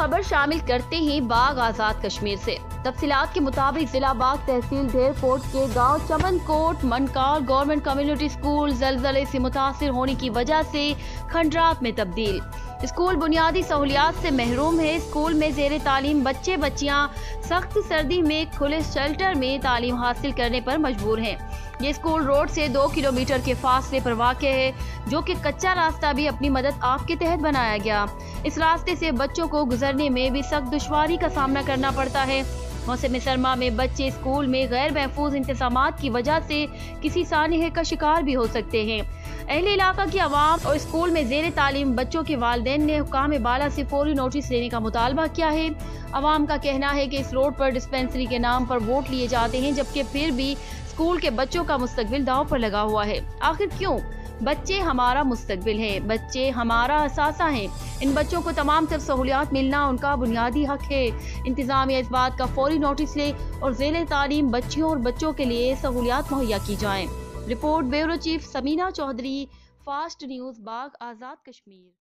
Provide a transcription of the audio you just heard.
خبر شامل کرتے ہیں باغ آزاد کشمیر سے۔ تفصیلات کے مطابق ضلع باغ تحصیل ڈھیر کوٹ کے گاؤں چمن کوٹ منکار گورنمنٹ کمیونٹی اسکول زلزلے سے متاثر ہونے کی وجہ سے کھنڈرات میں تبدیل۔ اسکول بنیادی سہولیات سے محروم ہے۔ اسکول میں زیر تعلیم بچے بچیاں سخت سردی میں کھلے شیلٹر میں تعلیم حاصل کرنے پر مجبور ہیں۔ یہ اسکول روڈ سے 2 کلومیٹر کے فاصلے پر واقع ہے، جو کہ کچا راستہ بھی اپنی مدد آپ کے تحت بنایا گیا۔ اس راستے سے بچوں کو گزرنے میں بھی سخت دشواری کا سامنا کرنا پڑتا ہے۔ موسم سرما میں بچے اسکول میں غیر محفوظ انتظامات کی وجہ سے کسی سانحے کا شکار بھی ہو سکتے ہیں۔ اہل علاقہ کی عوام اور اسکول میں زیر تعلیم بچوں کے والدین نے حکام بالا سے فوری نوٹس لینے کا مطالبہ کیا ہے۔ عوام کا کہنا ہے کہ اس روڈ پر ڈسپنسری کے نام پر ووٹ لیے جاتے ہیں، جبکہ پھر بھی اسکول کے بچوں کا مستقبل داؤ پر لگا ہوا ہے۔ آخر کیوں؟ بچے ہمارا مستقبل ہیں، بچے ہمارا اثاثہ ہیں۔ ان بچوں کو تمام تر سہولیات ملنا ان کا بنیادی حق ہے۔ انتظامیہ اس بات کا فوری نوٹس لے اور ذیل تعلیم بچیوں اور بچوں کے لیے سہولیات مہیا کی جائیں۔ Report bureau chief سمینا Chaudhry, fast news باغ آزاد کشمیر۔